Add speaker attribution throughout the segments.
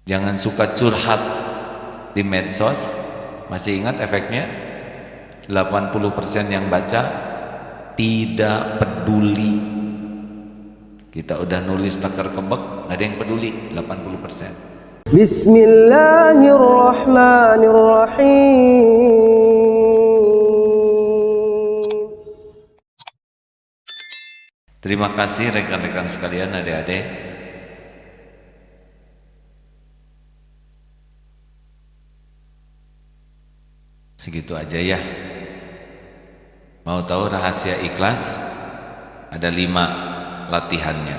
Speaker 1: Jangan suka curhat di medsos. Masih ingat efeknya? 80% yang baca tidak peduli. Kita udah nulis takar kebek, gak ada yang peduli. 80%.
Speaker 2: Bismillahirrahmanirrahim.
Speaker 1: Terima kasih rekan-rekan sekalian, adik-adik. Segitu aja ya. Mau tahu rahasia ikhlas? Ada 5 latihannya.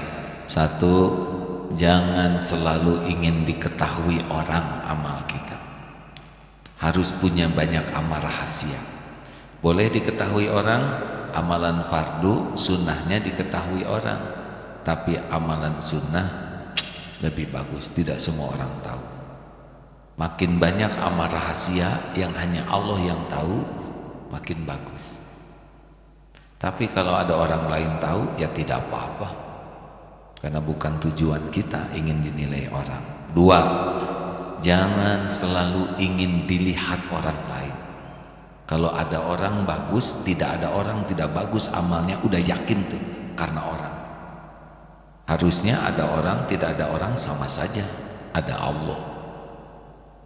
Speaker 1: 1, jangan selalu ingin diketahui orang amal kita. Harus punya banyak amal rahasia. Boleh diketahui orang, amalan fardu, sunnahnya diketahui orang. Tapi amalan sunnah lebih bagus, tidak semua orang tahu. Makin banyak amal rahasia yang hanya Allah yang tahu, makin bagus. Tapi kalau ada orang lain tahu, ya tidak apa-apa. Karena bukan tujuan kita ingin dinilai orang. 2, jangan selalu ingin dilihat orang lain. Kalau ada orang bagus, tidak ada orang tidak bagus amalnya, udah yakin tuh karena orang. Harusnya ada orang, tidak ada orang sama saja. Ada Allah.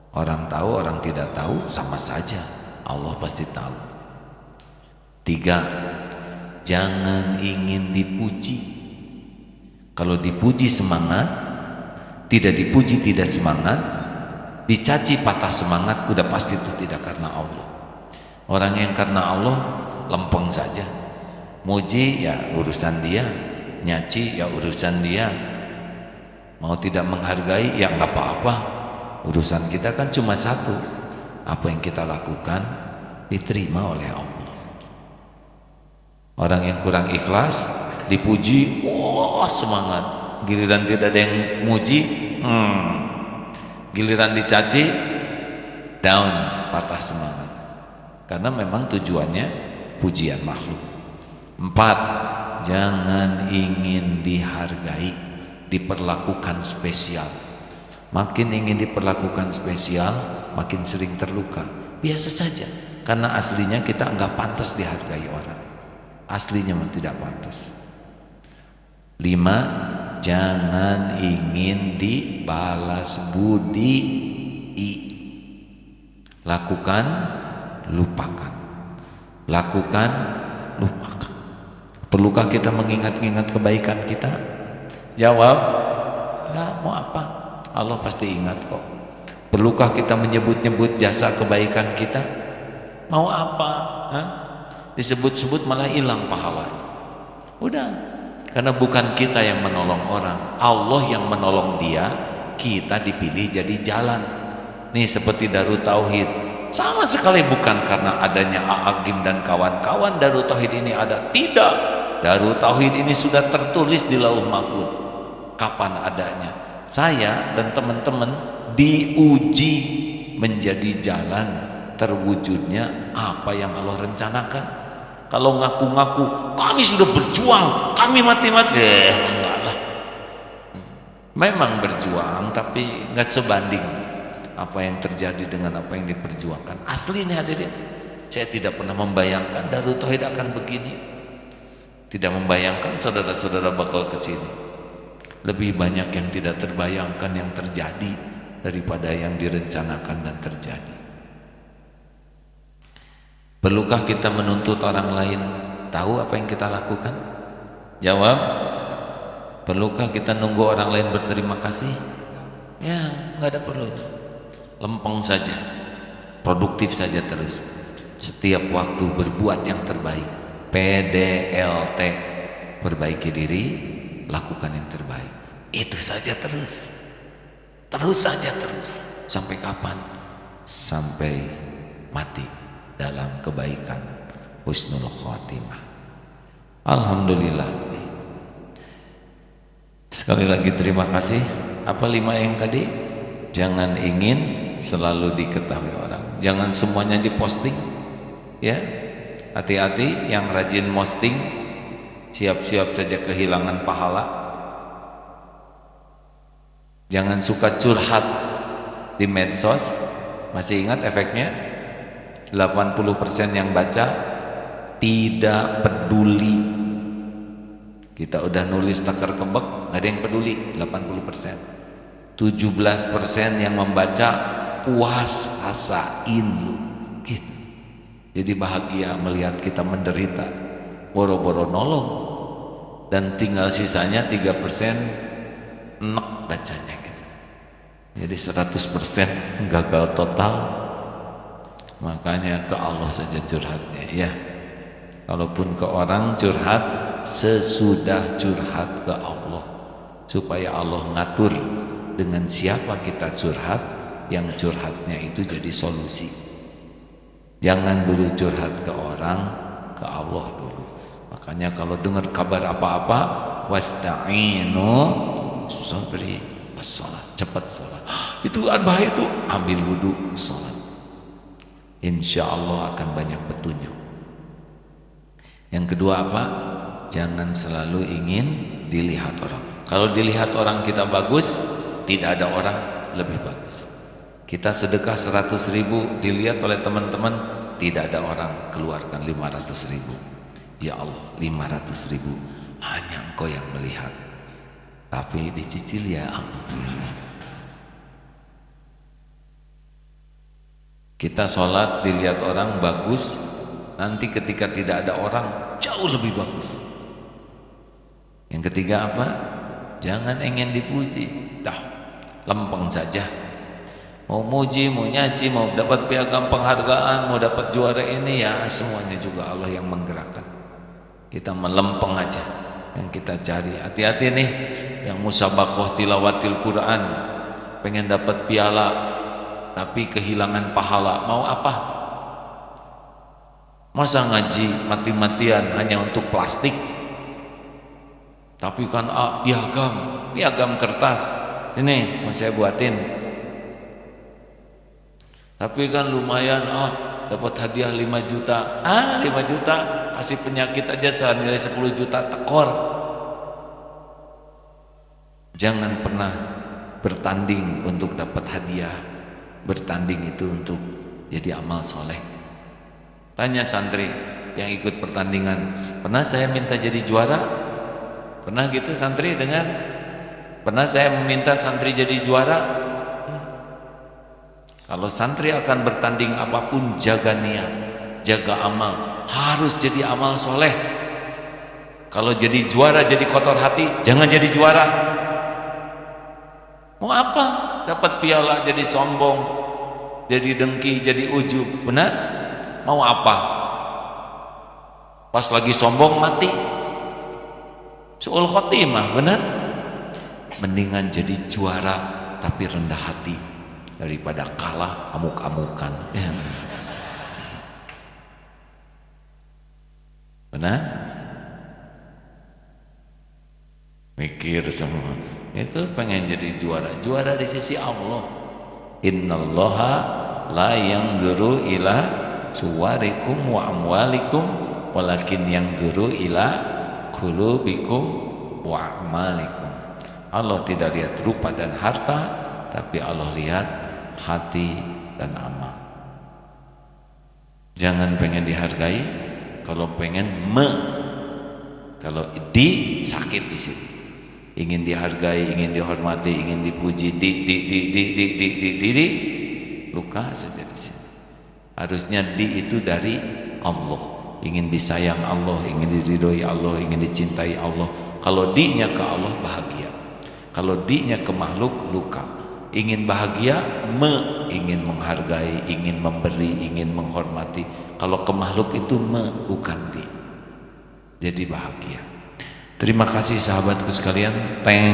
Speaker 1: Orang tahu, orang tidak tahu sama saja. Allah pasti tahu. 3, jangan ingin dipuji. Kalau dipuji semangat, tidak dipuji tidak semangat, dicaci patah semangat, udah pasti itu tidak karena Allah. Orang yang karena Allah lempeng saja. Muji ya urusan dia, nyaci ya urusan dia. Mau tidak menghargai ya nggak apa-apa. Urusan kita kan cuma satu, apa yang kita lakukan diterima oleh Allah. Orang yang kurang ikhlas dipuji, wah semangat. Giliran tidak ada yang muji, giliran dicaci, down, patah semangat. Karena memang tujuannya pujian makhluk. 4, jangan ingin dihargai, diperlakukan spesial. Makin ingin diperlakukan spesial, makin sering terluka. Biasa saja, karena aslinya kita enggak pantas dihargai orang. Aslinya tidak pantas. 5, jangan ingin dibalas budi. Lakukan, lupakan. Lakukan, lupakan. Perlukah kita mengingat-ingat kebaikan kita? Jawab, enggak. Mau apa? Allah pasti ingat kok. Perlukah kita menyebut-nyebut jasa kebaikan kita? Mau apa? Disebut-sebut malah hilang pahalanya. Udah, karena bukan kita yang menolong orang, Allah yang menolong dia. Kita dipilih jadi jalan. Nih seperti Darut Tauhid, sama sekali bukan karena adanya A'agim dan kawan-kawan Darut Tauhid ini ada. Tidak, Darut Tauhid ini sudah tertulis di Lauh Mahfuz kapan adanya. Saya dan teman-teman diuji menjadi jalan terwujudnya apa yang Allah rencanakan. Kalau ngaku-ngaku kami sudah berjuang, kami mati-mati, enggak lah. Memang berjuang, tapi enggak sebanding apa yang terjadi dengan apa yang diperjuangkan. Aslinya hadirin, saya tidak pernah membayangkan Darut Tauhid akan begini. Tidak membayangkan saudara-saudara bakal ke sini. Lebih banyak yang tidak terbayangkan yang terjadi daripada yang direncanakan dan terjadi. Perlukah kita menuntut orang lain tahu apa yang kita lakukan? Jawab. Perlukah kita nunggu orang lain berterima kasih? Ya, nggak ada perlunya. Lempeng saja, produktif saja terus. Setiap waktu berbuat yang terbaik. PDLT, perbaiki diri, lakukan yang terbaik. Itu saja terus. Terus saja terus. Sampai kapan? Sampai mati dalam kebaikan, husnul khotimah. Alhamdulillah. Sekali lagi terima kasih. Apa 5 yang tadi? Jangan ingin selalu diketahui orang. Jangan semuanya diposting. Ya, hati-hati yang rajin posting, siap-siap saja kehilangan pahala. Jangan suka curhat di medsos, masih ingat efeknya? 80% yang baca tidak peduli. Kita udah nulis takar kebek, gak ada yang peduli. 80%. 17% yang membaca puas asain lu gitu. Jadi bahagia melihat kita menderita, boro-boro nolong, dan tinggal sisanya 3% enek bacanya gitu. Jadi 100% gagal total. Makanya ke Allah saja curhatnya ya. Kalaupun ke orang curhat, sesudah curhat ke Allah, supaya Allah ngatur dengan siapa kita curhat, yang curhatnya itu jadi solusi. Jangan dulu curhat ke orang, ke Allah dulu. Makanya kalau dengar kabar apa-apa, wasta'inu sabri was-shalah, cepat salat. Itu bahaya itu, ambil wudu, salat. Insya Allah akan banyak petunjuk. Yang kedua apa? Jangan selalu ingin dilihat orang. Kalau dilihat orang kita bagus, tidak ada orang lebih bagus. Kita sedekah 100.000, dilihat oleh teman-teman, tidak ada orang, keluarkan 500.000. Ya Allah, 500.000 hanya Engkau yang melihat. Tapi dicicil ya Allah. Kita sholat dilihat orang bagus, nanti ketika tidak ada orang jauh lebih bagus. Yang ketiga apa? Jangan ingin dipuji, dah lempeng saja. Mau muji, mau nyaji, mau dapat piagam penghargaan, mau dapat juara ini, ya semuanya juga Allah yang menggerakkan. Kita melempeng aja yang kita cari. Hati-hati nih yang musabaqah tilawatil Quran, pengen dapat piala tapi kehilangan pahala. Mau apa? Masa ngaji mati-matian hanya untuk plastik? Tapi kan piagam kertas, sini mau saya buatin. Tapi kan lumayan, dapat hadiah 5 juta. 5 juta kasih penyakit aja senilai 10 juta, tekor. Jangan pernah bertanding untuk dapat hadiah. Bertanding itu untuk jadi amal soleh. Tanya santri yang ikut pertandingan, pernah saya minta jadi juara? Pernah gitu santri dengar? Pernah saya meminta santri jadi juara? Kalau santri akan bertanding apapun, jaga niat, jaga amal, harus jadi amal soleh. Kalau jadi juara jadi kotor hati, jangan jadi juara. Mau apa? Dapat piala jadi sombong, jadi dengki, jadi ujub. Benar? Mau apa? Pas lagi sombong mati, su'ul khotimah. Benar? Mendingan jadi juara tapi rendah hati daripada kalah amuk-amukan. Benar? Mikir semua. Itu pengen jadi juara di sisi Allah. Innallaha la yanzuru ila suwarikum wa amwalikum walakin yanzuru ila qulubikum wa amalikum. Allah tidak lihat rupa dan harta, tapi Allah lihat hati dan amal. Jangan pengen dihargai, kalau pengen kalau sakit di sini. Ingin dihargai, ingin dihormati, ingin dipuji, luka saja di sini. Harusnya itu dari Allah. Ingin disayang Allah, ingin diridhoi Allah, ingin dicintai Allah. Kalau nya ke Allah bahagia. Kalau nya ke makhluk luka. Ingin bahagia, ingin menghargai, ingin memberi, ingin menghormati. Kalau ke makhluk itu bukan di. Jadi bahagia. Terima kasih sahabatku sekalian. Teng.